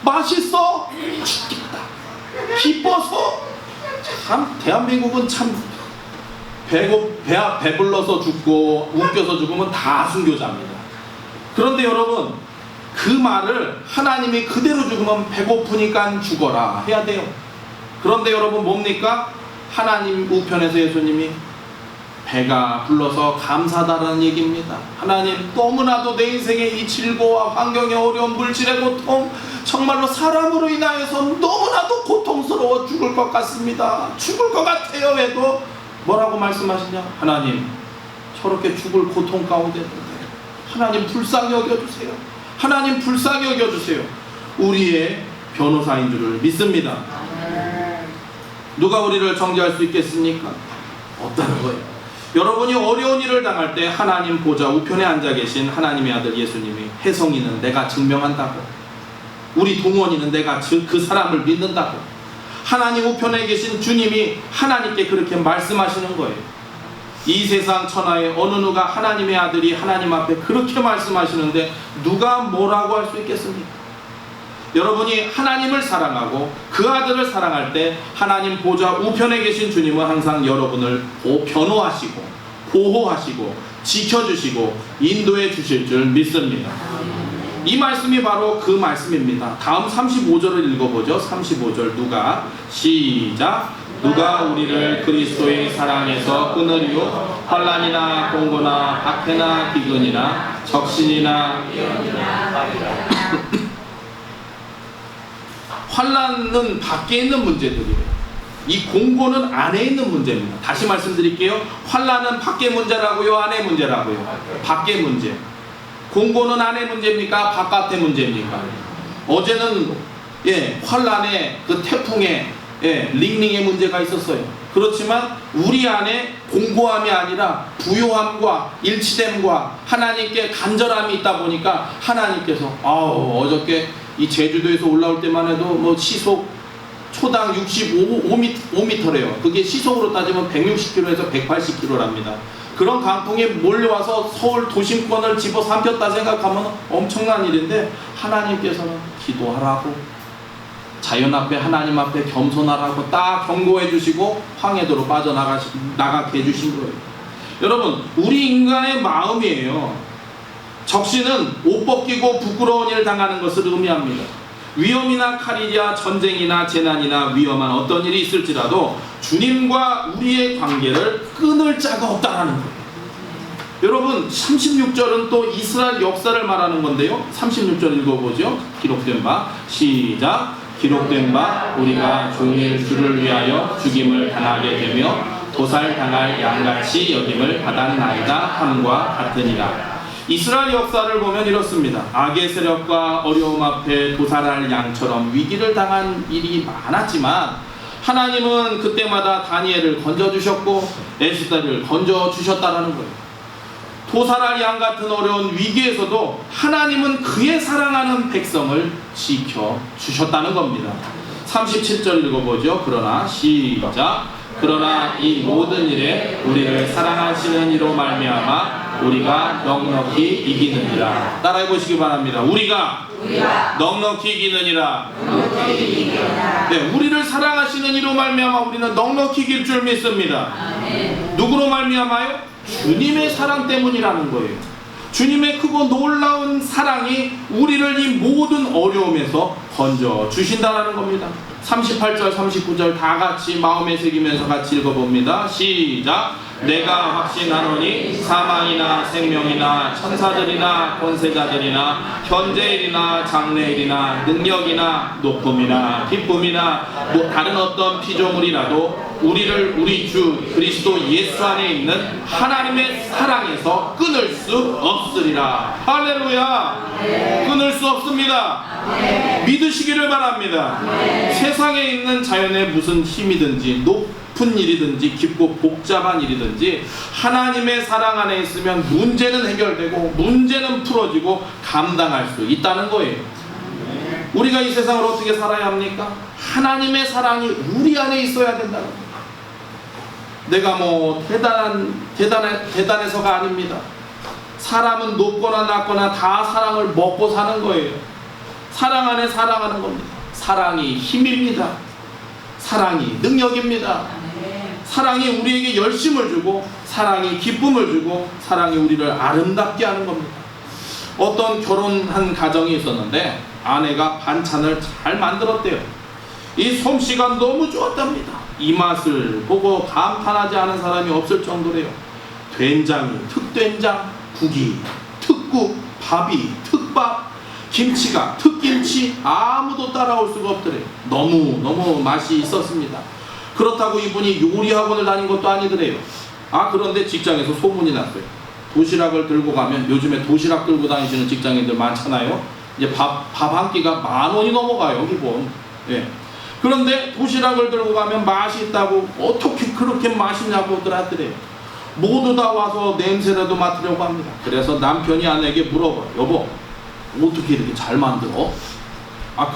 맛있어? 죽겠다. 기뻐서? 참 대한민국은 참 배불러서 죽고 웃겨서 죽으면 다 순교자입니다. 그런데 여러분, 그 말을 하나님이 그대로 죽으면 배고프니까 죽어라 해야 돼요. 그런데 여러분 뭡니까? 하나님 우편에서 예수님이 배가 불러서 감사하다는 얘기입니다. 하나님, 너무나도 내 인생의 이 질고와 환경의 어려운 물질의 고통, 정말로 사람으로 인하여서 너무나도 고통스러워 죽을 것 같습니다. 죽을 것 같아요 해도 뭐라고 말씀하시냐? 하나님, 저렇게 죽을 고통 가운데 하나님 불쌍히 여겨주세요. 하나님 불쌍히 여겨주세요. 우리의 변호사인 줄을 믿습니다. 누가 우리를 정죄할 수 있겠습니까? 없다는 거예요. 여러분이 어려운 일을 당할 때 하나님 보좌 우편에 앉아 계신 하나님의 아들 예수님이, 혜성이는 내가 증명한다고, 우리 동원이는 내가 그 사람을 믿는다고, 하나님 우편에 계신 주님이 하나님께 그렇게 말씀하시는 거예요. 이 세상 천하에 어느 누가 하나님의 아들이 하나님 앞에 그렇게 말씀하시는데 누가 뭐라고 할 수 있겠습니까? 여러분이 하나님을 사랑하고 그 아들을 사랑할 때 하나님 보좌 우편에 계신 주님은 항상 여러분을 변호하시고 보호하시고 지켜주시고 인도해 주실 줄 믿습니다. 이 말씀이 바로 그 말씀입니다. 다음 35절을 읽어보죠. 35절 누가 시작. 누가 우리를 그리스도의 사랑에서 끊으리요? 환난이나 공고나 박해나 기근이나 적신이나 환난은 밖에 있는 문제들이에요. 이 공고는 안에 있는 문제입니다. 다시 말씀드릴게요. 환난은 밖의 문제라고요? 안의 문제라고요? 밖의 문제. 공고는 안의 문제입니까? 바깥의 문제입니까? 어제는 환난에 그 태풍에 링링의 문제가 있었어요. 그렇지만 우리 안에 공고함이 아니라 부요함과 일치됨과 하나님께 간절함이 있다 보니까 하나님께서 어저께 이 제주도에서 올라올 때만 해도 뭐 시속 초당 65m래요. 그게 시속으로 따지면 160km에서 180km랍니다. 그런 강풍이 몰려와서 서울 도심권을 집어삼켰다 생각하면 엄청난 일인데 하나님께서는 기도하라고, 자연 앞에 하나님 앞에 겸손하라고 딱 경고해 주시고 황해도로 빠져나가게 해주신 거예요. 여러분, 우리 인간의 마음이에요. 적신은 옷 벗기고 부끄러운 일을 당하는 것을 의미합니다. 위험이나 칼이나 전쟁이나 재난이나 위험한 어떤 일이 있을지라도 주님과 우리의 관계를 끊을 자가 없다라는 거예요. 여러분, 36절은 또 이스라엘 역사를 말하는 건데요. 36절 읽어보죠. 기록된 바 시작. 기록된 바 우리가 종일 주를 위하여 죽임을 당하게 되며 도살당할 양같이 여김을 받았나이다 함과 같으니라. 이스라엘 역사를 보면 이렇습니다. 악의 세력과 어려움 앞에 도살할 양처럼 위기를 당한 일이 많았지만 하나님은 그때마다 다니엘을 건져주셨고 에스더를 건져주셨다라는 거예요. 도살할 양 같은 어려운 위기에서도 하나님은 그의 사랑하는 백성을 지켜주셨다는 겁니다. 37절 읽어보죠. 그러나 시작. 그러나 이 모든 일에 우리를 사랑하시는 이로 말미암아 우리가 넉넉히 이기느니라. 따라해 보시기 바랍니다. 우리가 넉넉히 이기느니라. 네, 우리를 사랑하시는 이로 말미암아 우리는 넉넉히 이길 줄 믿습니다. 누구로 말미암아요? 주님의 사랑 때문이라는 거예요. 주님의 크고 놀라운 사랑이 우리를 이 모든 어려움에서 건져 주신다라는 겁니다. 38절 39절 다 같이 마음에 새기면서 같이 읽어봅니다. 시작. 내가 확신하노니 사망이나 생명이나 천사들이나 권세자들이나 현재일이나 장래일이나 능력이나 높음이나 기쁨이나 다른 어떤 피조물이라도 우리를 우리 주 그리스도 예수 안에 있는 하나님의 사랑에서 끊을 수 없으리라. 할렐루야. 끊을 수 없습니다. 믿으시기를 바랍니다. 세상에 있는 자연의 무슨 힘이든지 높은 일이든지 깊고 복잡한 일이든지 하나님의 사랑 안에 있으면 문제는 해결되고 문제는 풀어지고 감당할 수 있다는 거예요. 우리가 이 세상을 어떻게 살아야 합니까? 하나님의 사랑이 우리 안에 있어야 된다는 거예요. 내가 뭐 대단해서가 아닙니다. 사람은 높거나 낮거나 다 사랑을 먹고 사는 거예요. 사랑 안에 사랑하는 겁니다. 사랑이 힘입니다. 사랑이 능력입니다. 사랑이 우리에게 열심을 주고, 사랑이 기쁨을 주고, 사랑이 우리를 아름답게 하는 겁니다. 어떤 결혼한 가정이 있었는데 아내가 반찬을 잘 만들었대요. 이 솜씨가 너무 좋았답니다. 이 맛을 보고 감탄하지 않은 사람이 없을 정도래요. 된장이 특된장, 국이 특국, 밥이 특밥, 김치가 특김치, 아무도 따라올 수가 없더래요. 너무 맛이 있었습니다. 그렇다고 이분이 요리학원을 다닌 것도 아니더래요. 그런데 직장에서 소문이 났어요. 도시락을 들고 가면, 요즘에 도시락 들고 다니시는 직장인들 많잖아요. 이제 밥 한 끼가 10,000원이 넘어가요, 기본. 예. 그런데 도시락을 들고 가면 맛이 있다고, 어떻게 그렇게 맛있냐고들 하더래요. 모두 다 와서 냄새라도 맡으려고 합니다. 그래서 남편이 아내에게 물어봐요. 여보, 어떻게 이렇게 잘 만들어?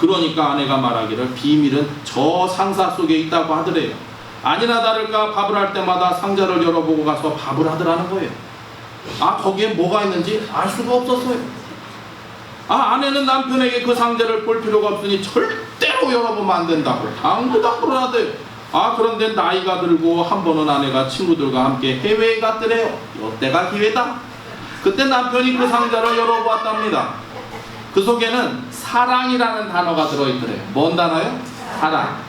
그러니까 아내가 말하기를 비밀은 저 상사 속에 있다고 하더래요. 아니나 다를까 밥을 할 때마다 상자를 열어보고 가서 밥을 하더라는 거예요. 거기에 뭐가 있는지 알 수가 없었어요. 아내는 남편에게 그 상자를 볼 필요가 없으니 절대로 열어보면 안 된다고 당부를 하대요. 그런데 나이가 들고 한 번은 아내가 친구들과 함께 해외에 갔더래요. 이때가 기회다. 그때 남편이 그 상자를 열어보았답니다. 그 속에는 사랑이라는 단어가 들어있더래요. 뭔 단어요? 사랑.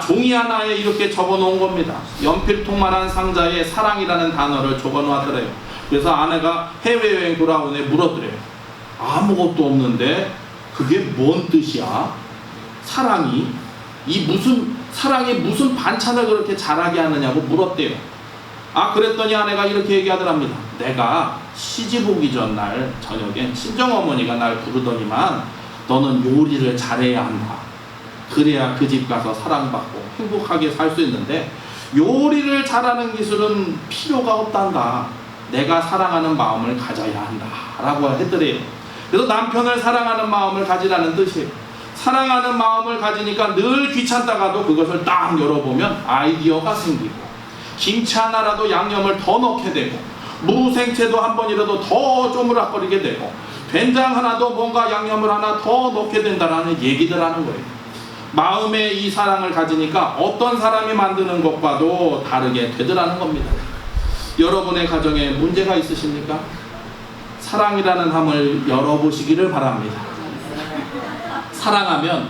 종이 하나에 이렇게 적어놓은 겁니다. 연필통만한 상자에 사랑이라는 단어를 적어놓았더래요. 그래서 아내가 해외여행 돌아온 애 물었더래요. 아무것도 없는데 그게 뭔 뜻이야? 사랑이 무슨 반찬을 그렇게 잘하게 하느냐고 물었대요. 그랬더니 아내가 이렇게 얘기하더랍니다. 내가 시집 오기 전날 저녁엔 친정어머니가 날 부르더니만 너는 요리를 잘해야 한다. 그래야 그 집 가서 사랑받고 행복하게 살 수 있는데 요리를 잘하는 기술은 필요가 없단다. 내가 사랑하는 마음을 가져야 한다 라고 했더래요. 그래서 남편을 사랑하는 마음을 가지라는 뜻이에요. 사랑하는 마음을 가지니까 늘 귀찮다가도 그것을 딱 열어보면 아이디어가 생기고, 김치 하나라도 양념을 더 넣게 되고, 무생채도 한 번이라도 더 쪼무락거리게 되고, 된장 하나도 뭔가 양념을 하나 더 넣게 된다라는 얘기들 하는 거예요. 마음에 이 사랑을 가지니까 어떤 사람이 만드는 것과도 다르게 되더라는 겁니다. 여러분의 가정에 문제가 있으십니까? 사랑이라는 함을 열어보시기를 바랍니다. 사랑하면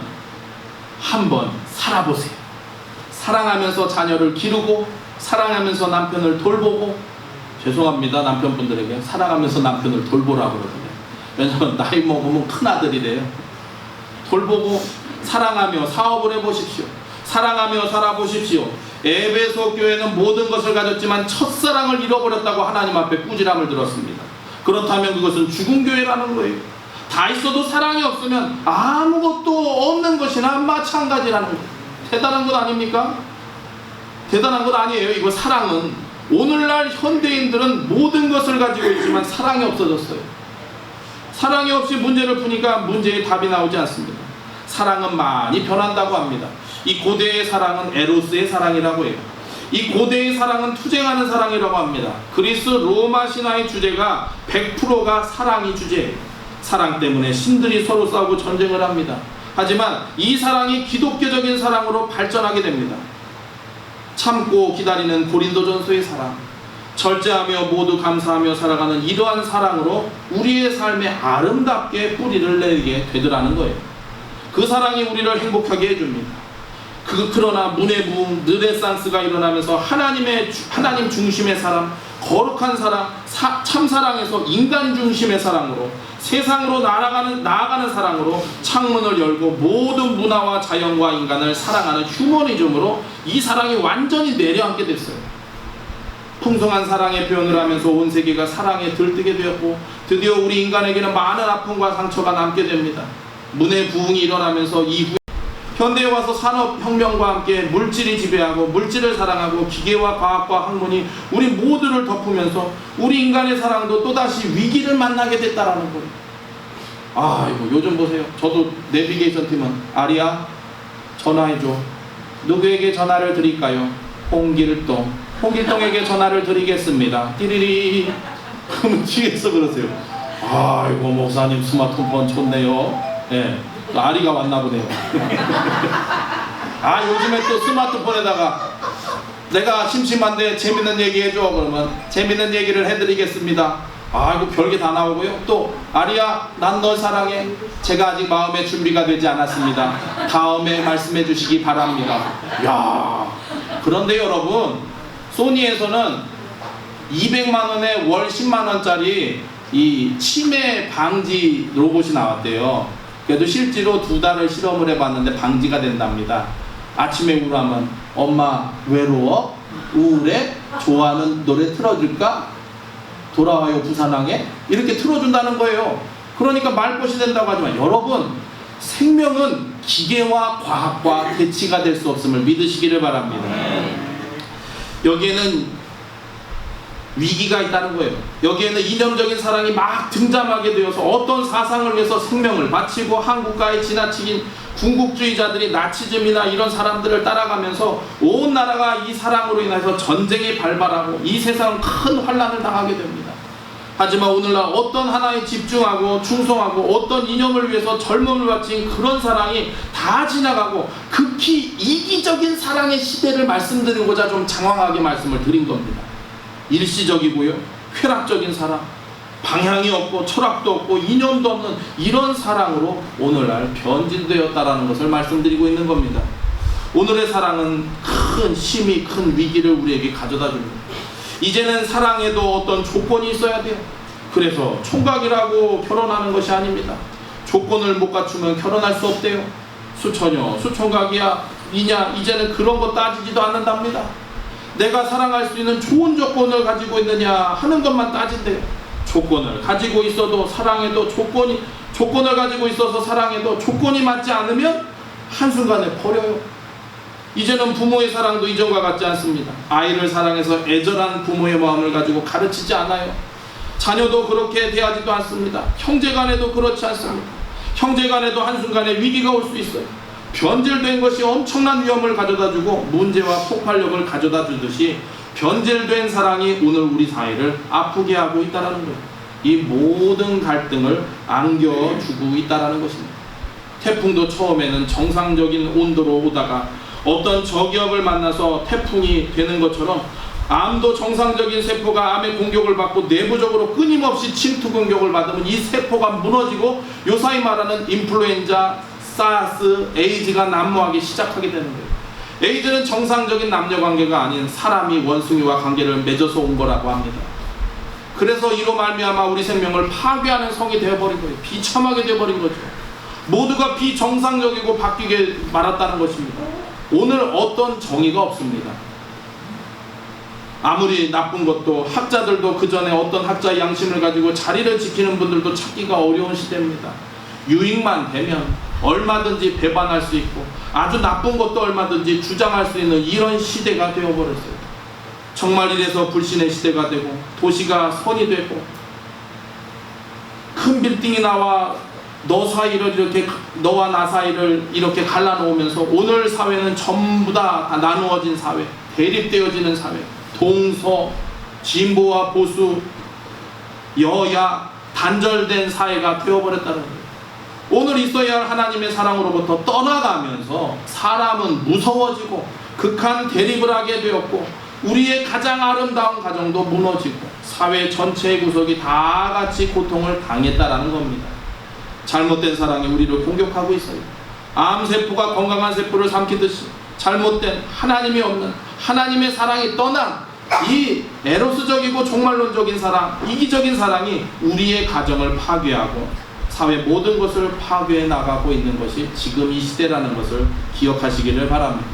한번 살아보세요. 사랑하면서 자녀를 기르고, 사랑하면서 남편을 돌보고, 죄송합니다 남편분들에게 사랑하면서 남편을 돌보라고 그러거든요. 왜냐면 나이 먹으면 큰아들이래요. 돌보고 사랑하며 사업을 해보십시오. 사랑하며 살아보십시오. 에베소 교회는 모든 것을 가졌지만 첫사랑을 잃어버렸다고 하나님 앞에 꾸지람을 들었습니다. 그렇다면 그것은 죽은 교회라는 거예요. 다 있어도 사랑이 없으면 아무것도 없는 것이나 마찬가지라는 거예요. 대단한 것 아닙니까? 대단한 것 아니에요. 이거 사랑은 오늘날 현대인들은 모든 것을 가지고 있지만 사랑이 없어졌어요. 사랑이 없이 문제를 푸니까 문제의 답이 나오지 않습니다. 사랑은 많이 변한다고 합니다. 이 고대의 사랑은 에로스의 사랑이라고 해요. 이 고대의 사랑은 투쟁하는 사랑이라고 합니다. 그리스 로마 신화의 주제가 100%가 사랑이 주제예요. 사랑 때문에 신들이 서로 싸우고 전쟁을 합니다. 하지만 이 사랑이 기독교적인 사랑으로 발전하게 됩니다. 참고 기다리는 고린도전서의 사랑, 절제하며 모두 감사하며 살아가는 이러한 사랑으로 우리의 삶에 아름답게 뿌리를 내리게 되더라는 거예요. 그 사랑이 우리를 행복하게 해줍니다. 그러나 문해부흥 르네상스가 일어나면서 하나님 중심의 사랑, 거룩한 사랑, 참사랑에서 인간 중심의 사랑으로, 세상으로 나아가는 사랑으로 창문을 열고 모든 문화와 자연과 인간을 사랑하는 휴머니즘으로 이 사랑이 완전히 내려앉게 됐어요. 풍성한 사랑의 표현을 하면서 온 세계가 사랑에 들뜨게 되었고, 드디어 우리 인간에게는 많은 아픔과 상처가 남게 됩니다. 문해부흥이 일어나면서 이후에 현대에 와서 산업혁명과 함께 물질이 지배하고, 물질을 사랑하고, 기계와 과학과 학문이 우리 모두를 덮으면서 우리 인간의 사랑도 또다시 위기를 만나게 됐다라는 거예요. 아이고, 요즘 보세요. 저도 내비게이션 팀은 아리야 전화해줘. 누구에게 전화를 드릴까요? 홍길동에게 전화를 드리겠습니다. 띠리리. 그러면 뒤에서 그러세요. 아이고, 목사님 스마트폰 좋네요. 예. 또 아리가 왔나 보네요. 아, 요즘에 또 스마트폰에다가 내가 심심한데 재밌는 얘기 해줘. 그러면 재밌는 얘기를 해드리겠습니다. 아이고, 별게 다 나오고요. 또 아리야, 난 널 사랑해. 제가 아직 마음의 준비가 되지 않았습니다. 다음에 말씀해 주시기 바랍니다. 야, 그런데 여러분, 소니에서는 200만 원에 월 10만 원짜리 이 치매 방지 로봇이 나왔대요. 그래도 실제로 2달을 실험을 해봤는데 방지가 된답니다. 아침에 우울하면 엄마 외로워? 우울해? 좋아하는 노래 틀어줄까? 돌아와요 부산항에? 이렇게 틀어준다는 거예요. 그러니까 말벗이 된다고 하지만 여러분, 생명은 기계와 과학과 대치가 될 수 없음을 믿으시기를 바랍니다. 여기에는 위기가 있다는 거예요. 여기에는 이념적인 사랑이 막 등장하게 되어서 어떤 사상을 위해서 생명을 바치고 한국가에 지나치긴 군국주의자들이 나치즘이나 이런 사람들을 따라가면서 온 나라가 이 사랑으로 인해서 전쟁이 발발하고 이 세상은 큰 환란을 당하게 됩니다. 하지만 오늘날 어떤 하나에 집중하고 충성하고 어떤 이념을 위해서 젊음을 바친 그런 사랑이 다 지나가고 극히 이기적인 사랑의 시대를 말씀드리고자 좀 장황하게 말씀을 드린 겁니다. 일시적이고요, 쾌락적인 사랑, 방향이 없고 철학도 없고 이념도 없는 이런 사랑으로 오늘날 변질되었다라는 것을 말씀드리고 있는 겁니다. 오늘의 사랑은 큰 힘이 큰 위기를 우리에게 가져다 줍니다. 이제는 사랑에도 어떤 조건이 있어야 돼요. 그래서 총각이라고 결혼하는 것이 아닙니다. 조건을 못 갖추면 결혼할 수 없대요. 수처녀, 수총각이야 이냐, 이제는 그런 거 따지지도 않는답니다. 내가 사랑할 수 있는 좋은 조건을 가지고 있느냐 하는 것만 따진대요. 조건을 가지고 있어도 사랑해도 조건을 가지고 있어서 사랑해도 조건이 맞지 않으면 한순간에 버려요. 이제는 부모의 사랑도 이전과 같지 않습니다. 아이를 사랑해서 애절한 부모의 마음을 가지고 가르치지 않아요. 자녀도 그렇게 대하지도 않습니다. 형제간에도 그렇지 않습니다. 형제간에도 한순간에 위기가 올 수 있어요. 변질된 것이 엄청난 위험을 가져다주고 문제와 폭발력을 가져다주듯이 변질된 사랑이 오늘 우리 사회를 아프게 하고 있다는 거예요. 이 모든 갈등을 안겨주고 있다는 것입니다. 태풍도 처음에는 정상적인 온도로 오다가 어떤 저기압을 만나서 태풍이 되는 것처럼 암도 정상적인 세포가 암의 공격을 받고 내부적으로 끊임없이 침투 공격을 받으면 이 세포가 무너지고 요사이 말하는 인플루엔자, 사스, 에이즈가 난무하기 시작하게 되는 거예요. 에이즈는 정상적인 남녀관계가 아닌 사람이 원숭이와 관계를 맺어서 온 거라고 합니다. 그래서 이로 말미암아 우리 생명을 파괴하는 성이 되어버린 거예요. 비참하게 되어버린 거죠. 모두가 비정상적이고 바뀌게 말았다는 것입니다. 오늘 어떤 정의가 없습니다. 아무리 나쁜 것도 학자들도 그 전에 어떤 학자의 양심을 가지고 자리를 지키는 분들도 찾기가 어려운 시대입니다. 유익만 되면 얼마든지 배반할 수 있고 아주 나쁜 것도 얼마든지 주장할 수 있는 이런 시대가 되어버렸어요. 정말 이래서 불신의 시대가 되고 도시가 선이 되고 큰 빌딩이 나와 너와 나 사이를 이렇게 갈라놓으면서 오늘 사회는 전부 다 나누어진 사회, 대립되어지는 사회, 동서, 진보와 보수, 여야, 단절된 사회가 되어버렸다는 거예요. 오늘 있어야 할 하나님의 사랑으로부터 떠나가면서 사람은 무서워지고 극한 대립을 하게 되었고 우리의 가장 아름다운 가정도 무너지고 사회 전체의 구석이 다 같이 고통을 당했다라는 겁니다. 잘못된 사랑이 우리를 공격하고 있어요. 암세포가 건강한 세포를 삼키듯이 잘못된 하나님이 없는 하나님의 사랑이 떠난 이 에로스적이고 종말론적인 사랑, 이기적인 사랑이 우리의 가정을 파괴하고 사회 모든 것을 파괴해 나가고 있는 것이 지금 이 시대라는 것을 기억하시기를 바랍니다.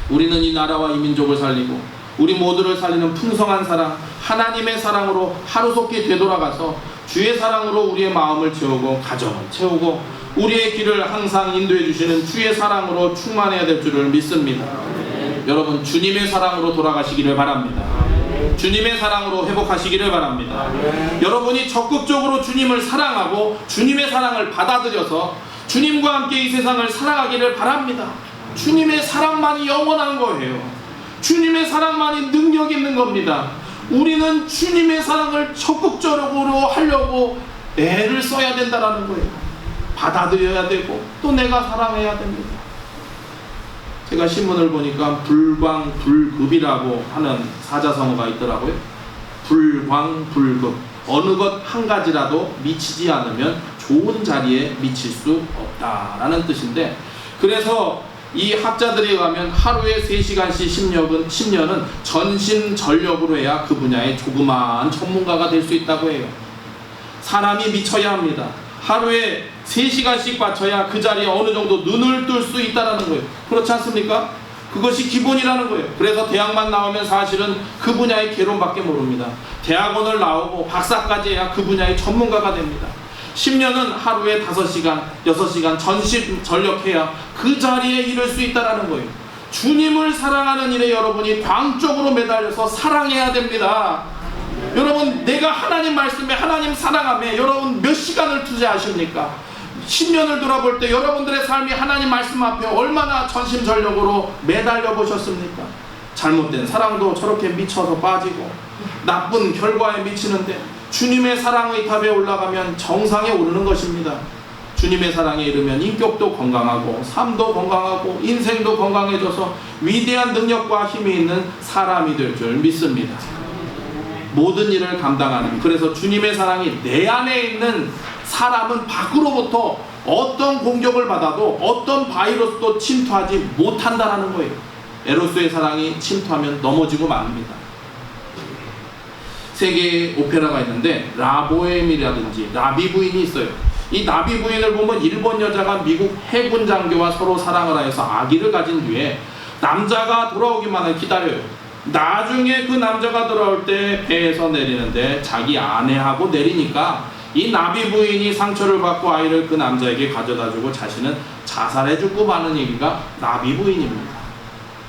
우리는 이 나라와 이 민족을 살리고 우리 모두를 살리는 풍성한 사랑, 하나님의 사랑으로 하루속히 되돌아가서 주의 사랑으로 우리의 마음을 채우고 가정을 채우고 우리의 길을 항상 인도해 주시는 주의 사랑으로 충만해야 될 줄을 믿습니다. 여러분, 주님의 사랑으로 돌아가시기를 바랍니다. 주님의 사랑으로 회복하시기를 바랍니다. 여러분이 적극적으로 주님을 사랑하고 주님의 사랑을 받아들여서 주님과 함께 이 세상을 살아가기를 바랍니다. 주님의 사랑만이 영원한 거예요. 주님의 사랑만이 능력 있는 겁니다. 우리는 주님의 사랑을 적극적으로 하려고 애를 써야 된다는 거예요. 받아들여야 되고 또 내가 사랑해야 됩니다. 제가 신문을 보니까 불광불급이라고 하는 사자성어가 있더라고요. 불광불급, 어느 것 한 가지라도 미치지 않으면 좋은 자리에 미칠 수 없다라는 뜻인데, 그래서 이 학자들에 의하면 하루에 3시간씩 10년은 전심전력으로 해야 그 분야의 조그마한 전문가가 될 수 있다고 해요. 사람이 미쳐야 합니다. 하루에 3시간씩 바쳐야 그 자리에 어느 정도 눈을 뜰 수 있다는 거예요. 그렇지 않습니까? 그것이 기본이라는 거예요. 그래서 대학만 나오면 사실은 그 분야의 개론밖에 모릅니다. 대학원을 나오고 박사까지 해야 그 분야의 전문가가 됩니다. 10년은 하루에 5시간, 6시간 전심전력해야 그 자리에 이를 수 있다는 거예요. 주님을 사랑하는 일에 여러분이 광적으로 매달려서 사랑해야 됩니다. 여러분, 내가 하나님 말씀에 하나님 사랑함에 여러분 몇 시간을 투자하십니까? 10년을 돌아볼 때 여러분들의 삶이 하나님 말씀 앞에 얼마나 전심전력으로 매달려 보셨습니까? 잘못된 사랑도 저렇게 미쳐서 빠지고 나쁜 결과에 미치는데 주님의 사랑의 탑에 올라가면 정상에 오르는 것입니다. 주님의 사랑에 이르면 인격도 건강하고 삶도 건강하고 인생도 건강해져서 위대한 능력과 힘이 있는 사람이 될 줄 믿습니다. 모든 일을 감당하는, 그래서 주님의 사랑이 내 안에 있는 사람은 밖으로부터 어떤 공격을 받아도 어떤 바이러스도 침투하지 못한다는 거예요. 에로스의 사랑이 침투하면 넘어지고 맙니다. 세계의 오페라가 있는데 라보엠이라든지 나비 부인이 있어요. 이 나비 부인을 보면 일본 여자가 미국 해군 장교와 서로 사랑을 하여서 아기를 가진 뒤에 남자가 돌아오기만을 기다려요. 나중에 그 남자가 돌아올 때 배에서 내리는데 자기 아내하고 내리니까 이 나비 부인이 상처를 받고 아이를 그 남자에게 가져다주고 자신은 자살해 죽고 마는 얘기가 나비 부인입니다.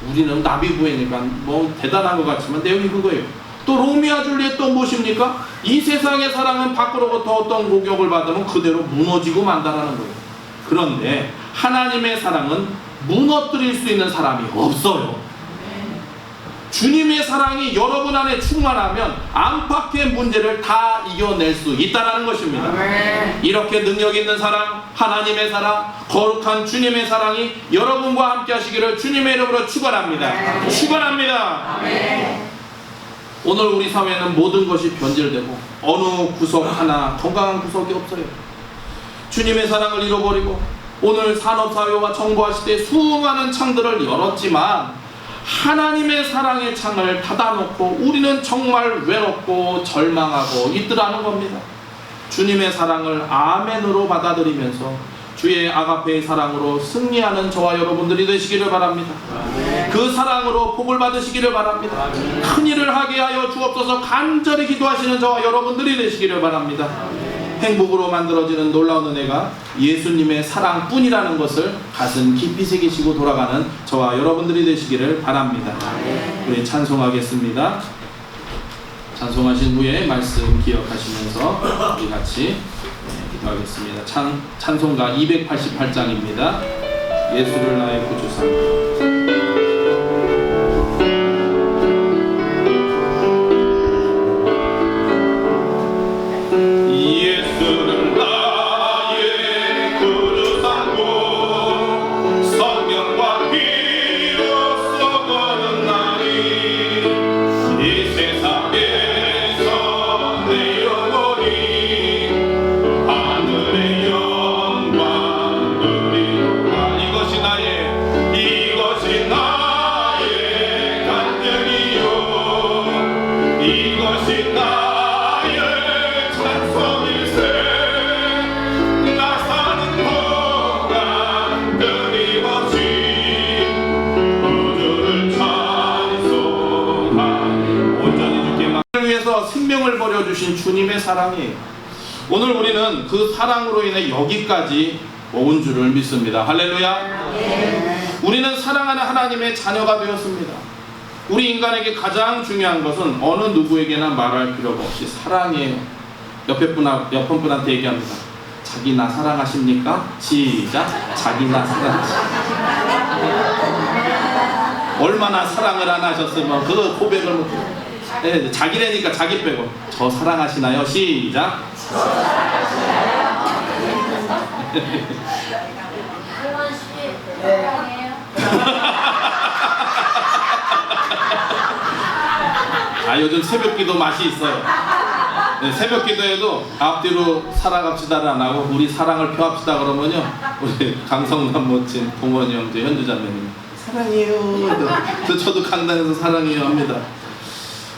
우리는 나비 부인이니까 뭐 대단한 것 같지만 내용이 그거예요. 또 로미오와 줄리엣 또 무엇입니까? 이 세상의 사랑은 밖으로부터 어떤 공격을 받으면 그대로 무너지고 만다라는 거예요. 그런데 하나님의 사랑은 무너뜨릴 수 있는 사람이 없어요. 주님의 사랑이 여러분 안에 충만하면 안팎의 문제를 다 이겨낼 수 있다는 것입니다. 이렇게 능력 있는 사랑, 하나님의 사랑, 거룩한 주님의 사랑이 여러분과 함께 하시기를 주님의 이름으로 축원합니다. 축원합니다. 오늘 우리 사회는 모든 것이 변질되고 어느 구석 하나 건강한 구석이 없어요. 주님의 사랑을 잃어버리고 오늘 산업사회와 정보화 시대에 수많은 창들을 열었지만 하나님의 사랑의 창을 닫아놓고 우리는 정말 외롭고 절망하고 있더라는 겁니다. 주님의 사랑을 아멘으로 받아들이면서 주의 아가페의 사랑으로 승리하는 저와 여러분들이 되시기를 바랍니다. 그 사랑으로 복을 받으시기를 바랍니다. 큰 일을 하게 하여 주옵소서 간절히 기도하시는 저와 여러분들이 되시기를 바랍니다. 행복으로 만들어지는 놀라운 은혜가 예수님의 사랑뿐이라는 것을 가슴 깊이 새기시고 돌아가는 저와 여러분들이 되시기를 바랍니다. 우리 찬송하겠습니다. 찬송하신 후에 말씀 기억하시면서 우리 같이 기도하겠습니다. 찬송가 288장입니다. 예수를 나의 구주 삼고 생명을 버려주신 주님의 사랑이에요. 오늘 우리는 그 사랑으로 인해 여기까지 온 줄을 믿습니다. 할렐루야. 우리는 사랑하는 하나님의 자녀가 되었습니다. 우리 인간에게 가장 중요한 것은 어느 누구에게나 말할 필요가 없이 사랑이에요. 옆에 분한테 얘기합니다. 자기 나 사랑하십니까? 시작. 자기 나 사랑하십니까? 얼마나 사랑을 안 하셨으면 그 고백을 못해요. 네, 자기라니까 자기 빼고 저 사랑하시나요? 시작. 승원 씨, 사랑해요. 아, 요즘 새벽기도 맛이 있어요. 네, 새벽기도에도 앞뒤로 살아갑시다를 안 하고 우리 사랑을 표합시다 그러면요, 우리 강성남 멋진 동원이 형제 현주자매님 사랑해요. 저도 강단에서 사랑해요 합니다.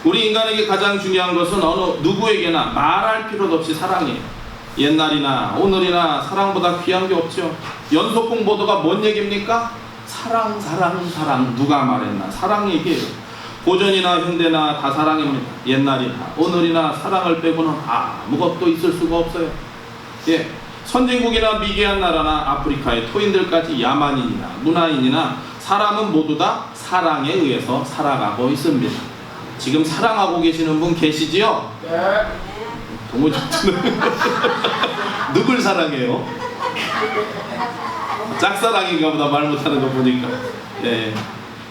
우리 인간에게 가장 중요한 것은 어느 누구에게나 말할 필요도 없이 사랑이에요. 옛날이나 오늘이나 사랑보다 귀한 게 없죠. 연속 공보도가 뭔 얘기입니까? 사랑, 사랑, 사랑. 누가 말했나? 사랑 얘기예요. 고전이나 현대나 다 사랑입니다. 옛날이나 오늘이나 사랑을 빼고는 아무것도 있을 수가 없어요. 예, 선진국이나 미개한 나라나 아프리카의 토인들까지 야만인이나 문화인이나 사람은 모두 다 사랑에 의해서 살아가고 있습니다. 지금 사랑하고 계시는 분 계시지요? 네. 동호적들은 누굴 사랑해요? 짝사랑인가 보다, 말 못하는 거 보니까. 예.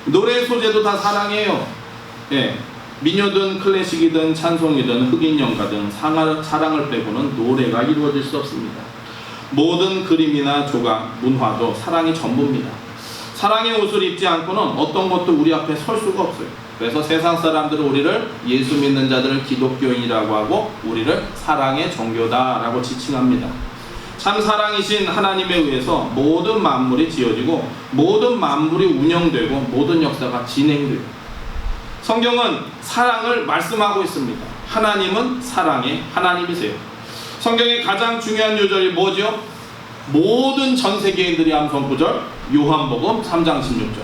노래 소재도 다 사랑해요. 예. 민요든 클래식이든 찬송이든 흑인 연가든 사랑을 빼고는 노래가 이루어질 수 없습니다. 모든 그림이나 조각, 문화도 사랑이 전부입니다. 사랑의 옷을 입지 않고는 어떤 것도 우리 앞에 설 수가 없어요. 그래서 세상 사람들은 우리를 예수 믿는 자들을 기독교인이라고 하고 우리를 사랑의 종교다라고 지칭합니다. 참 사랑이신 하나님에 의해서 모든 만물이 지어지고 모든 만물이 운영되고 모든 역사가 진행돼요. 성경은 사랑을 말씀하고 있습니다. 하나님은 사랑의 하나님이세요. 성경의 가장 중요한 요절이 뭐죠? 모든 전 세계인들이 암송 구절, 요한복음 3장 16절.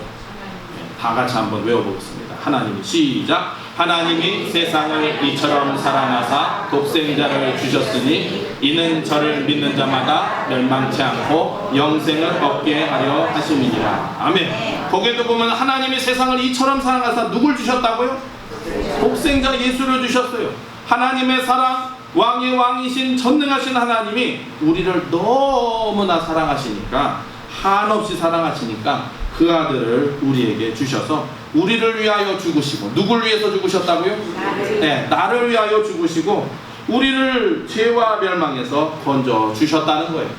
다 같이 한번 외워보겠습니다. 하나님이 시작. 하나님이 세상을 이처럼 사랑하사 독생자를 주셨으니 이는 저를 믿는 자마다 멸망치 않고 영생을 얻게 하려 하심이니라. 아멘. 거기에도 보면 하나님이 세상을 이처럼 사랑하사 누굴 주셨다고요? 독생자 예수를 주셨어요. 하나님의 사랑, 왕의 왕이신 전능하신 하나님이 우리를 너무나 사랑하시니까, 한없이 사랑하시니까 그 아들을 우리에게 주셔서 우리를 위하여 죽으시고, 누굴 위해서 죽으셨다고요? 네, 나를 위하여 죽으시고 우리를 죄와 멸망에서 건져 주셨다는 거예요.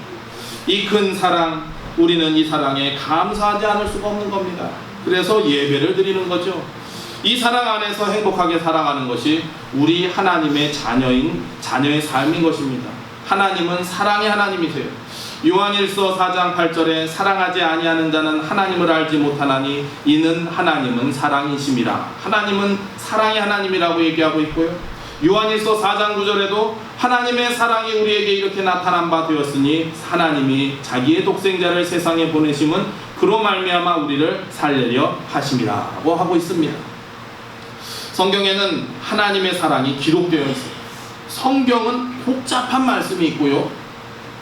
이 큰 사랑, 우리는 이 사랑에 감사하지 않을 수가 없는 겁니다. 그래서 예배를 드리는 거죠. 이 사랑 안에서 행복하게 살아가는 것이 우리 하나님의 자녀의 삶인 것입니다. 하나님은 사랑의 하나님이세요. 요한일서 4장 8절에 사랑하지 아니하는 자는 하나님을 알지 못하나니 이는 하나님은 사랑이심이라. 하나님은 사랑의 하나님이라고 얘기하고 있고요. 요한일서 4장 9절에도 하나님의 사랑이 우리에게 이렇게 나타난 바 되었으니 하나님이 자기의 독생자를 세상에 보내심은 그로 말미암아 우리를 살리려 하심이라고 하고 있습니다. 성경에는 하나님의 사랑이 기록되어 있어요. 성경은 복잡한 말씀이 있고요,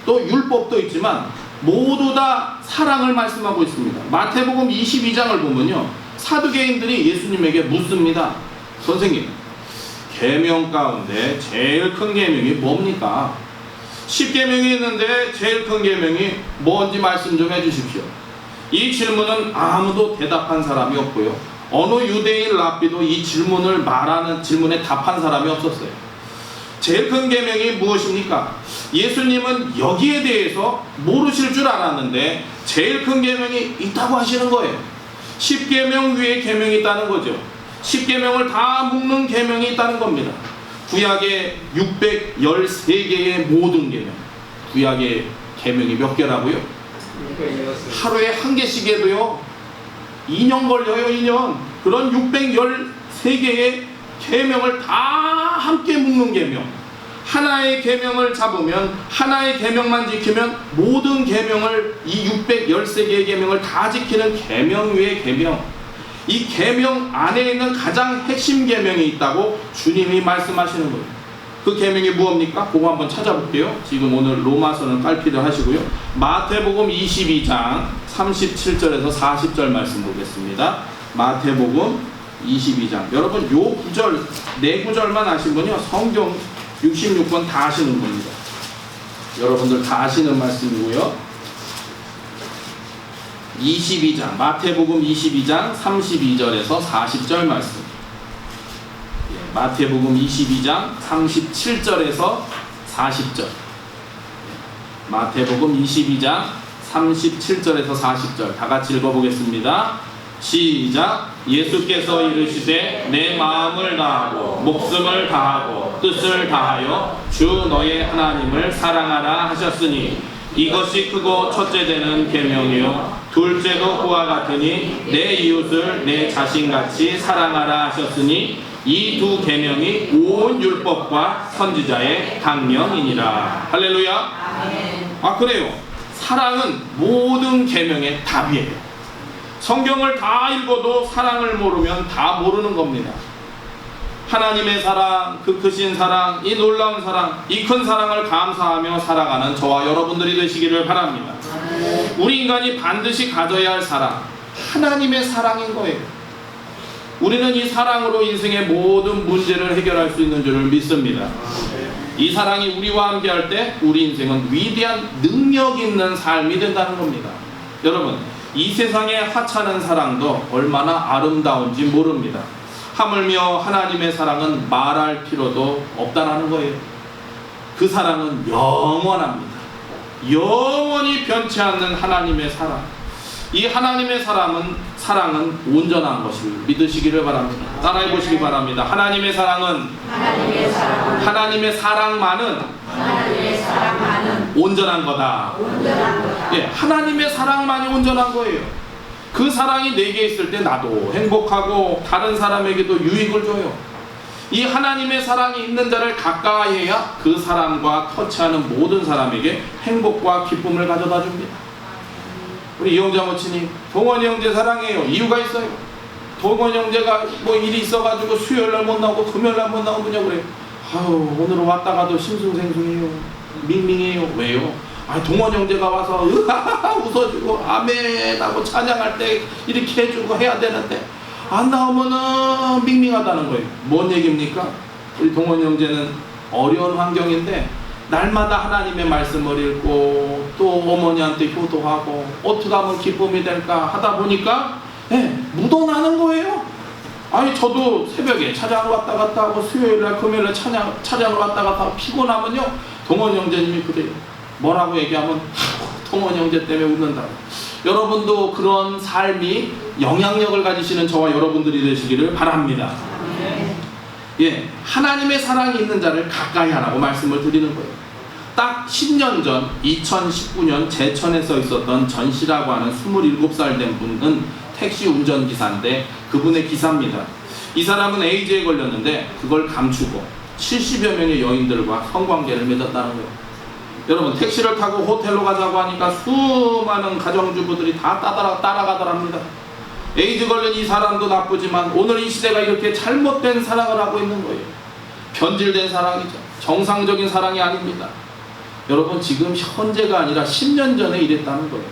또 율법도 있지만 모두 다 사랑을 말씀하고 있습니다. 마태복음 22장을 보면요, 사두개인들이 예수님에게 묻습니다. 선생님, 계명 가운데 제일 큰 계명이 뭡니까? 10계명이 있는데 제일 큰 계명이 뭔지 말씀 좀 해주십시오. 이 질문은 아무도 대답한 사람이 없고요, 어느 유대인 랍비도 이 질문에 답한 사람이 없었어요. 제일 큰 계명이 무엇입니까? 예수님은 여기에 대해서 모르실 줄 알았는데 제일 큰 계명이 있다고 하시는 거예요. 10계명 위에 계명이 있다는 거죠. 10계명을 다 묶는 계명이 있다는 겁니다. 구약의 613개의 모든 계명. 구약의 계명이 몇 개라고요? 하루에 한 개씩 해도요 2년 걸려요. 2년. 그런 613개의 계명을 다 함께 묶는 계명. 하나의 계명을 잡으면, 하나의 계명만 지키면 모든 계명을, 이 613개의 계명을 다 지키는 계명 위에 계명. 이 계명 안에 있는 가장 핵심 계명이 있다고 주님이 말씀하시는 거예요. 그 계명이 무엇입니까? 그거 한번 찾아볼게요. 지금 오늘 로마서는 깔피를 하시고요. 마태복음 22장 37절에서 40절 말씀 보겠습니다. 마태복음 22장. 여러분 요 구절, 네 구절만 아신 분이요, 성경 66권 다 아시는 분입니다. 여러분들 다 아시는 말씀이고요. 22장, 마태복음 22장 32절에서 40절 말씀. 마태복음 22장 37절에서 40절. 마태복음 22장 37절에서 40절 다 같이 읽어보겠습니다. 시작. 예수께서 이르시되 내 마음을 다하고 목숨을 다하고 뜻을 다하여 주 너의 하나님을 사랑하라 하셨으니 이것이 크고 첫째 되는 계명이요 둘째도 그와 같으니 내 이웃을 내 자신같이 사랑하라 하셨으니 이 두 계명이 온 율법과 선지자의 강령이니라. 할렐루야. 아, 그래요. 사랑은 모든 계명의 답이에요. 성경을 다 읽어도 사랑을 모르면 다 모르는 겁니다. 하나님의 사랑, 그 크신 사랑, 이 놀라운 사랑, 이 큰 사랑을 감사하며 살아가는 저와 여러분들이 되시기를 바랍니다. 우리 인간이 반드시 가져야 할 사랑, 하나님의 사랑인 거예요. 우리는 이 사랑으로 인생의 모든 문제를 해결할 수 있는 줄을 믿습니다. 이 사랑이 우리와 함께 할 때 우리 인생은 위대한 능력 있는 삶이 된다는 겁니다. 여러분, 이 세상의 하찮은 사랑도 얼마나 아름다운지 모릅니다. 하물며 하나님의 사랑은 말할 필요도 없다는 거예요. 그 사랑은 영원합니다. 영원히 변치 않는 하나님의 사랑. 이 하나님의 사랑은 온전한 것을 믿으시기를 바랍니다. 따라해 보시기 바랍니다. 하나님의 사랑은 하나님의 사랑만은 온전한 거다. 예, 하나님의 사랑만이 온전한 거예요. 그 사랑이 내게 있을 때 나도 행복하고 다른 사람에게도 유익을 줘요. 이 하나님의 사랑이 있는 자를 가까이 해야 그 사람과 터치하는 모든 사람에게 행복과 기쁨을 가져다 줍니다. 우리 이용자 모치님, 동원이 형제 사랑해요. 이유가 있어요. 동원이 형제가 뭐 일이 있어가지고 수요일날 못 나오고 금요일날 못 나오면 그래요. 아유, 오늘은 왔다가도 심승생승해요. 밍밍해요. 왜요? 아, 동원 형제가 와서 으하하하 웃어주고 아멘 하고 찬양할 때 이렇게 해주고 해야 되는데 안 나오면은 밍밍하다는 거예요. 뭔 얘기입니까? 우리 동원 형제는 어려운 환경인데 날마다 하나님의 말씀을 읽고 또 어머니한테 효도하고 어떻게 하면 기쁨이 될까 하다 보니까 묻어나는 거예요. 아니, 저도 새벽에 찬양을 왔다 갔다 하고 수요일날 금요일날 찬양을 왔다 갔다 하고 피곤하면요, 동원 형제님이 그래요. 뭐라고 얘기하면 동원 형제 때문에 웃는다고. 여러분도 그런 삶이 영향력을 가지시는 저와 여러분들이 되시기를 바랍니다. 예, 하나님의 사랑이 있는 자를 가까이 하라고 말씀을 드리는 거예요. 딱 10년 전 2019년 제천에서 있었던 전씨라고 하는 27살 된 분은 택시 운전기사인데 그분의 기사입니다. 이 사람은 에이즈에 걸렸는데 그걸 감추고 70여 명의 여인들과 성관계를 맺었다는 거예요. 여러분, 택시를 타고 호텔로 가자고 하니까 수많은 가정주부들이 다 따라가더랍니다. 에이즈 걸린 이 사람도 나쁘지만 오늘 이 시대가 이렇게 잘못된 사랑을 하고 있는 거예요. 변질된 사랑이죠. 정상적인 사랑이 아닙니다. 여러분, 지금 현재가 아니라 10년 전에 이랬다는 거예요.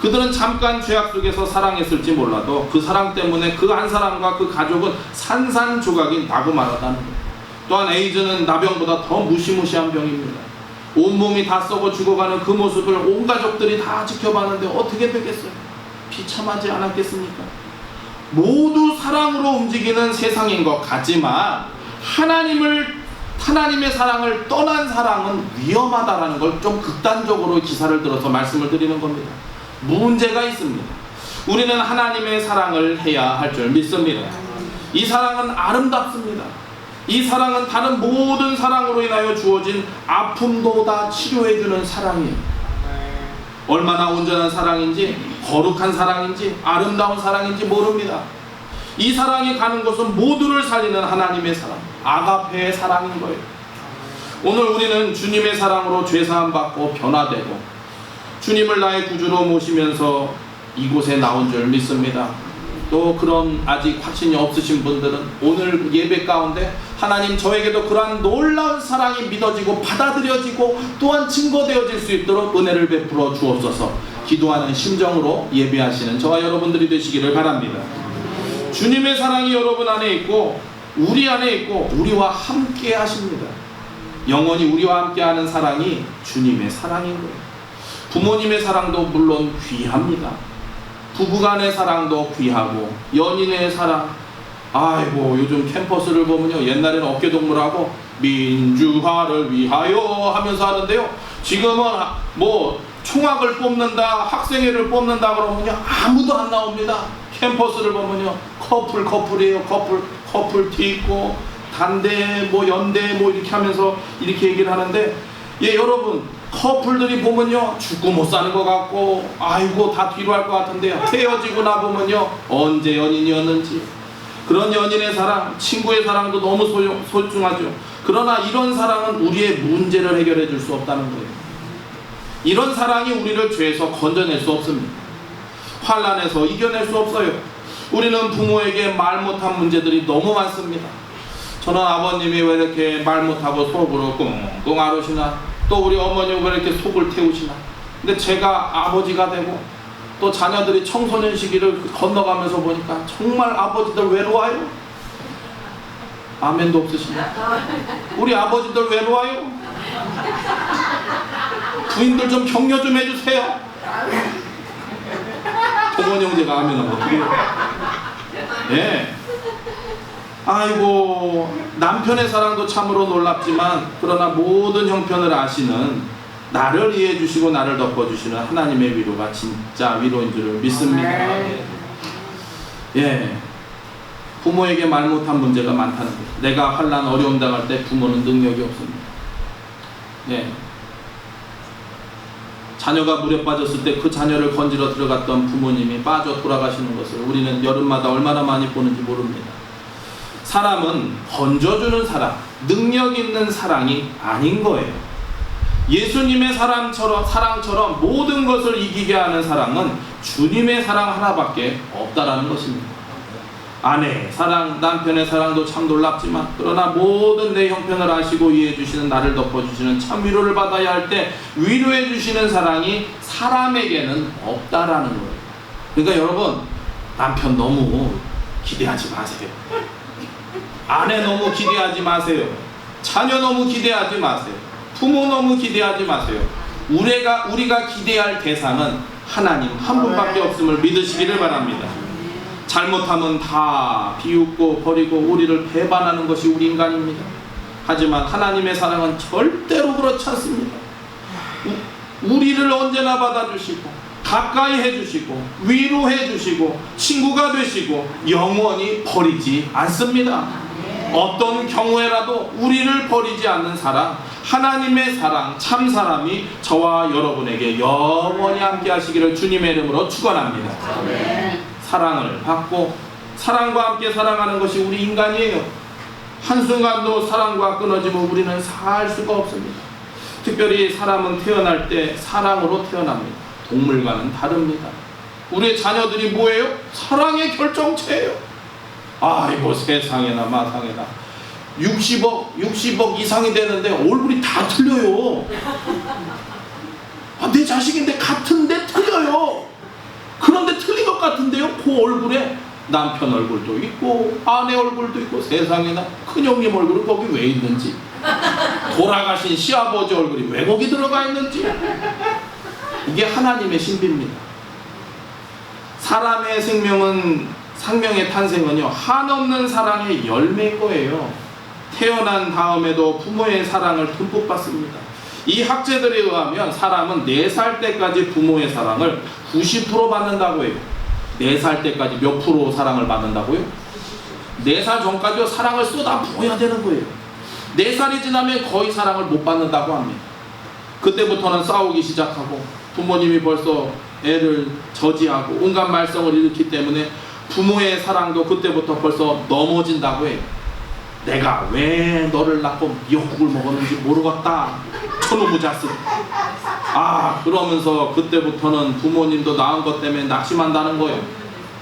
그들은 잠깐 죄악 속에서 사랑했을지 몰라도 그 사랑 때문에 그 한 사람과 그 가족은 산산조각이 나고 말았다는 거예요. 또한 에이즈는 나병보다 더 무시무시한 병입니다. 온몸이 다 썩어 죽어가는 그 모습을 온 가족들이 다 지켜봤는데 어떻게 되겠어요? 비참하지 않았겠습니까? 모두 사랑으로 움직이는 세상인 것 같지만 하나님의 사랑을 떠난 사랑은 위험하다라는 걸 좀 극단적으로 기사를 들어서 말씀을 드리는 겁니다. 문제가 있습니다. 우리는 하나님의 사랑을 해야 할 줄 믿습니다. 이 사랑은 아름답습니다. 이 사랑은 다른 모든 사랑으로 인하여 주어진 아픔도 다 치료해주는 사랑이에요. 얼마나 온전한 사랑인지, 거룩한 사랑인지, 아름다운 사랑인지 모릅니다. 이 사랑이 가는 곳은 모두를 살리는 하나님의 사랑, 아가페의 사랑인 거예요. 오늘 우리는 주님의 사랑으로 죄사함 받고 변화되고 주님을 나의 구주로 모시면서 이곳에 나온 줄 믿습니다. 또 그런 아직 확신이 없으신 분들은 오늘 예배 가운데 하나님, 저에게도 그러한 놀라운 사랑이 믿어지고 받아들여지고 또한 증거되어질 수 있도록 은혜를 베풀어 주옵소서 기도하는 심정으로 예배하시는 저와 여러분들이 되시기를 바랍니다. 주님의 사랑이 여러분 안에 있고 우리 안에 있고 우리와 함께 하십니다. 영원히 우리와 함께 하는 사랑이 주님의 사랑인 거예요. 부모님의 사랑도 물론 귀합니다. 부부간의 사랑도 귀하고 연인의 사랑, 아이고 요즘 캠퍼스를 보면요, 옛날에는 어깨동무라고 민주화를 위하여 하면서 하는데요, 지금은 뭐 총학을 뽑는다, 학생회를 뽑는다 그러면요 아무도 안 나옵니다. 캠퍼스를 보면요 커플이에요. 커플 티 있고 단대 뭐 연대 뭐 이렇게 하면서 이렇게 얘기를 하는데, 예 여러분, 커플들이 보면요 죽고 못 사는 것 같고 아이고 다 뒤로 할 것 같은데요, 헤어지고 나 보면요 언제 연인이었는지, 그런 연인의 사랑, 친구의 사랑도 너무 소중하죠. 그러나 이런 사랑은 우리의 문제를 해결해 줄 수 없다는 거예요. 이런 사랑이 우리를 죄에서 건져낼 수 없습니다. 환난에서 이겨낼 수 없어요. 우리는 부모에게 말 못한 문제들이 너무 많습니다. 저는 아버님이 왜 이렇게 말 못하고 속으로 꿍꿍 앓으시나, 또 우리 어머니가 왜 이렇게 속을 태우시나. 근데 제가 아버지가 되고 또 자녀들이 청소년 시기를 건너가면서 보니까 정말 아버지들 외로워요. 아멘도 없으시냐? 우리 아버지들 외로워요. 부인들 좀 격려 좀 해주세요. 동원 형제가 아멘하면 어떻게 해요? 예. 아이고, 남편의 사랑도 참으로 놀랍지만 그러나 모든 형편을 아시는, 나를 이해해 주시고 나를 덮어주시는 하나님의 위로가 진짜 위로인 줄을 믿습니다. 예. 부모에게 말 못한 문제가 많다는 거예요. 내가 환난 어려움 당할 때 부모는 능력이 없습니다. 예. 자녀가 물에 빠졌을 때 그 자녀를 건지러 들어갔던 부모님이 빠져 돌아가시는 것을 우리는 여름마다 얼마나 많이 보는지 모릅니다. 사람은 건져주는 사랑, 능력 있는 사랑이 아닌 거예요. 예수님의 사랑처럼 모든 것을 이기게 하는 사랑은 주님의 사랑 하나밖에 없다라는 것입니다. 아내의 사랑, 남편의 사랑도 참 놀랍지만 그러나 모든 내 형편을 아시고 이해해 주시는, 나를 덮어주시는, 참 위로를 받아야 할 때 위로해 주시는 사랑이 사람에게는 없다라는 거예요. 그러니까 여러분, 남편 너무 기대하지 마세요. 아내 너무 기대하지 마세요. 자녀 너무 기대하지 마세요. 부모 너무 기대하지 마세요. 우리가 기대할 대상은 하나님 한 분밖에 없음을 믿으시기를 바랍니다. 잘못하면 다 비웃고 버리고 우리를 배반하는 것이 우리 인간입니다. 하지만 하나님의 사랑은 절대로 그렇지 않습니다. 우리를 언제나 받아주시고 가까이 해주시고 위로해주시고 친구가 되시고 영원히 버리지 않습니다. 어떤 경우에라도 우리를 버리지 않는 사랑, 하나님의 사랑, 참 사람이 저와 여러분에게 영원히 함께 하시기를 주님의 이름으로 축원합니다. 사랑을 받고 사랑과 함께 살아가는 것이 우리 인간이에요. 한순간도 사랑과 끊어지면 우리는 살 수가 없습니다. 특별히 사람은 태어날 때 사랑으로 태어납니다. 동물과는 다릅니다. 우리의 자녀들이 뭐예요? 사랑의 결정체예요. 아이고 세상에나 마상에나 60억 이상이 되는데 얼굴이 다 틀려요. 내 자식인데 같은데 틀려요. 그런데 틀린 것 같은데요, 그 얼굴에 남편 얼굴도 있고 아내 얼굴도 있고, 세상에나 큰형님 얼굴은 거기 왜 있는지, 돌아가신 시아버지 얼굴이 왜 거기 들어가 있는지. 이게 하나님의 신비입니다. 사람의 생명의 탄생은요 한없는 사랑의 열매인 거예요. 태어난 다음에도 부모의 사랑을 듬뿍 받습니다. 이 학자들에 의하면 사람은 4살 때까지 부모의 사랑을 90% 받는다고 해요. 4살 때까지 몇 프로 사랑을 받는다고요? 4살 전까지도 사랑을 쏟아 부어야 되는 거예요. 4살이 지나면 거의 사랑을 못 받는다고 합니다. 그때부터는 싸우기 시작하고 부모님이 벌써 애를 저지하고 온갖 말썽을 일으키기 때문에 부모의 사랑도 그때부터 벌써 넘어진다고 해요. 내가 왜 너를 낳고 미역국을 먹었는지 모르겠다, 저놈의 자식. 그러면서 그때부터는 부모님도 낳은 것 때문에 낙심한다는 거예요.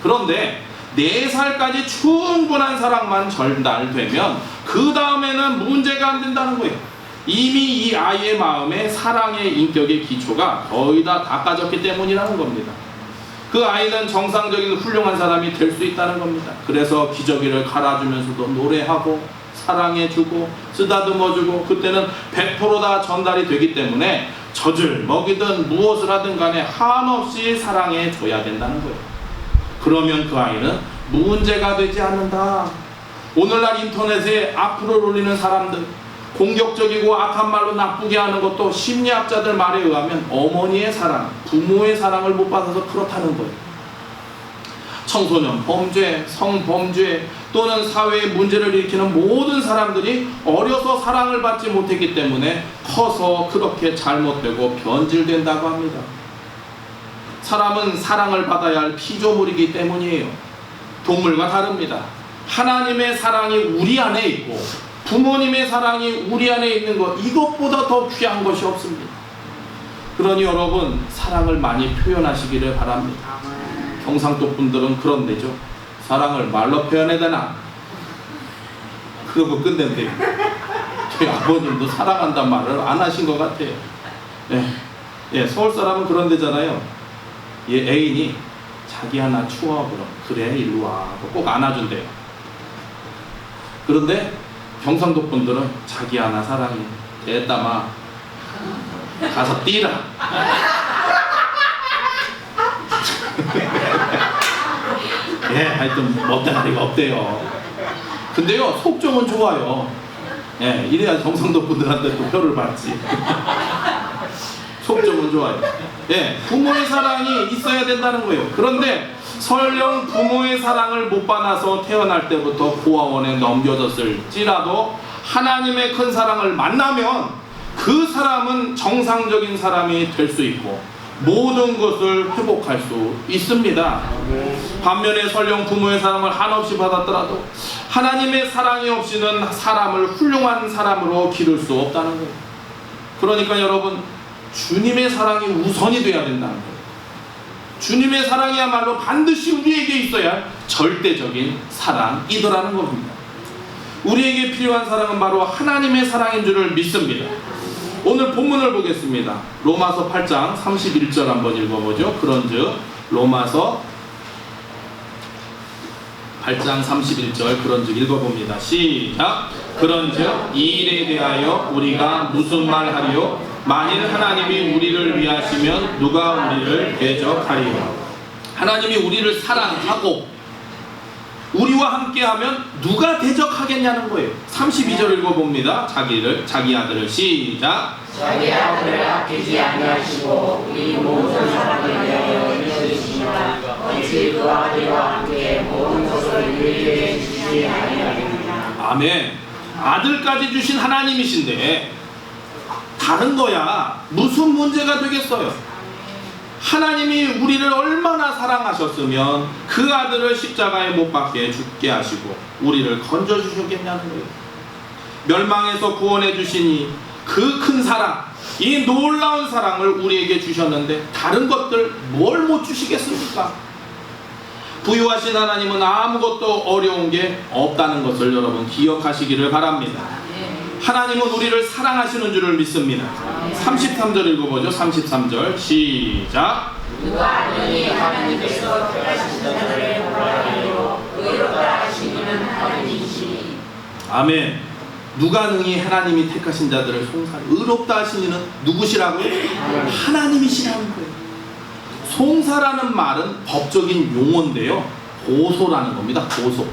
그런데 4살까지 충분한 사랑만 전달되면 그 다음에는 문제가 안 된다는 거예요. 이미 이 아이의 마음에 사랑의 인격의 기초가 거의 다 닦아졌기 때문이라는 겁니다. 그 아이는 정상적인 훌륭한 사람이 될 수 있다는 겁니다. 그래서 기저귀를 갈아주면서도 노래하고 사랑해주고 쓰다듬어주고, 그때는 100% 다 전달이 되기 때문에 젖을 먹이든 무엇을 하든 간에 한없이 사랑해줘야 된다는 거예요. 그러면 그 아이는 문제가 되지 않는다. 오늘날 인터넷에 악플을 올리는 사람들, 공격적이고 악한 말로 나쁘게 하는 것도 심리학자들 말에 의하면 어머니의 사랑, 부모의 사랑을 못 받아서 그렇다는 거예요. 청소년 범죄, 성범죄 또는 사회에 문제를 일으키는 모든 사람들이 어려서 사랑을 받지 못했기 때문에 커서 그렇게 잘못되고 변질된다고 합니다. 사람은 사랑을 받아야 할 피조물이기 때문이에요. 동물과 다릅니다. 하나님의 사랑이 우리 안에 있고 부모님의 사랑이 우리 안에 있는 것, 이것보다 더 귀한 것이 없습니다. 그러니 여러분, 사랑을 많이 표현하시기를 바랍니다. 경상도 분들은 그런데죠. 사랑을 말로 표현해야 되나? 그러고 끝낸대요. 저희 아버님도 사랑한다는 말을 안 하신 것 같아요. 예, 서울 사람은 그런 데잖아요. 얘 애인이 자기 하나 추워, 그럼 그래 일로 와 하고 꼭 안아준대요. 그런데 경상도 분들은 자기 하나 사랑해, 됐다마 가서 뛰라. 예, 하여튼 멋대가리가 없대요. 근데요, 속정은 좋아요. 예, 이래야 경상도 분들한테 또 표를 받지. 속정은 좋아요. 예, 부모의 사랑이 있어야 된다는 거예요. 그런데 설령 부모의 사랑을 못 받아서 태어날 때부터 고아원에 넘겨졌을지라도 하나님의 큰 사랑을 만나면 그 사람은 정상적인 사람이 될 수 있고 모든 것을 회복할 수 있습니다. 반면에 설령 부모의 사랑을 한없이 받았더라도 하나님의 사랑이 없이는 사람을 훌륭한 사람으로 기를 수 없다는 거예요. 그러니까 여러분, 주님의 사랑이 우선이 돼야 된다는 거예요. 주님의 사랑이야말로 반드시 우리에게 있어야 할 절대적인 사랑이더라는 겁니다. 우리에게 필요한 사랑은 바로 하나님의 사랑인 줄을 믿습니다. 오늘 본문을 보겠습니다. 로마서 8장 31절 한번 읽어보죠. 그런즉 로마서 8장 31절 그런즉 읽어봅니다. 시작. 그런즉 이 일에 대하여 우리가 무슨 말 하리요? 만일 하나님이 우리를 위하시면 누가 우리를 대적하리요? 하나님이 우리를 사랑하고 우리와 함께하면 누가 대적하겠냐는 거예요. 32절 읽어봅니다. 자기 아들을 시작. 자기 아들을 아끼지 아니하시고 우리 모든 사람을 위하여 믿으시니라. 어찌 그 아들과 함께 모든 것을 우리에게 주시지 아니하겠느냐. 아멘. 아들까지 주신 하나님이신데 다른 거야 무슨 문제가 되겠어요? 하나님이 우리를 얼마나 사랑하셨으면 그 아들을 십자가에 못 박게 죽게 하시고 우리를 건져주셨겠냐는 거예요. 멸망에서 구원해 주시니 그 큰 사랑, 이 놀라운 사랑을 우리에게 주셨는데 다른 것들 뭘 못 주시겠습니까? 부유하신 하나님은 아무것도 어려운 게 없다는 것을 여러분 기억하시기를 바랍니다. 하나님은 우리를 사랑하시는 줄을 믿습니다. 33절 읽어보죠. 33절 시작. 누가 능히 하나님께서 택하신 자들을 구하리요 의롭다 하시는 하나님이시니. 아멘. 누가 능히 하나님이 택하신 자들을 송사하리. 의롭다 하신 이는 누구시라고요? 하나님이시라는 거예요. 송사라는 말은 법적인 용어인데요, 고소라는 겁니다. 고소.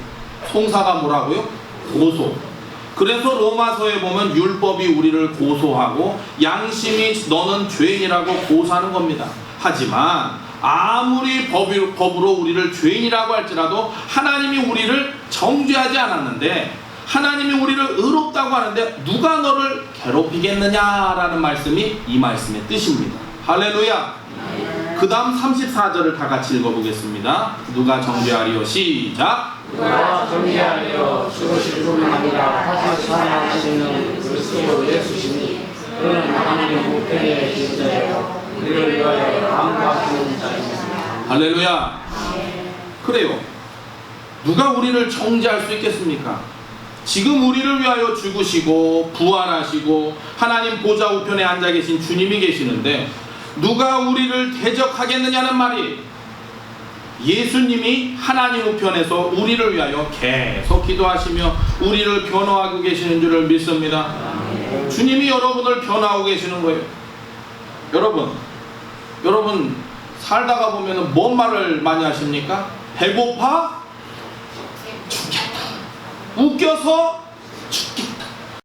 송사가 뭐라고요? 고소. 그래서 로마서에 보면 율법이 우리를 고소하고 양심이 너는 죄인이라고 고소하는 겁니다. 하지만 아무리 법으로 우리를 죄인이라고 할지라도 하나님이 우리를 정죄하지 않았는데 하나님이 우리를 의롭다고 하는데 누가 너를 괴롭히겠느냐라는 말씀이 이 말씀의 뜻입니다. 할렐루야. 그 다음 34절을 다 같이 읽어보겠습니다. 누가 정죄하리요? 시작. 누가 정죄하리요 죽으실 뿐만 아니라 다시 살아나시는 그리스도 예수시니 그는 하나님 우편에 계신 자요 우리를 위하여 감사하시는 자이십니다. 할렐루야. 그래요. 누가 우리를 정죄할 수 있겠습니까? 지금 우리를 위하여 죽으시고 부활하시고 하나님 보좌 우편에 앉아 계신 주님이 계시는데 누가 우리를 대적하겠느냐는 말이, 예수님이 하나님 우편에서 우리를 위하여 계속 기도하시며 우리를 변호하고 계시는 줄을 믿습니다. 주님이 여러분을 변호하고 계시는 거예요. 여러분 살다가 보면 뭔 말을 많이 하십니까? 배고파? 죽겠다. 웃겨서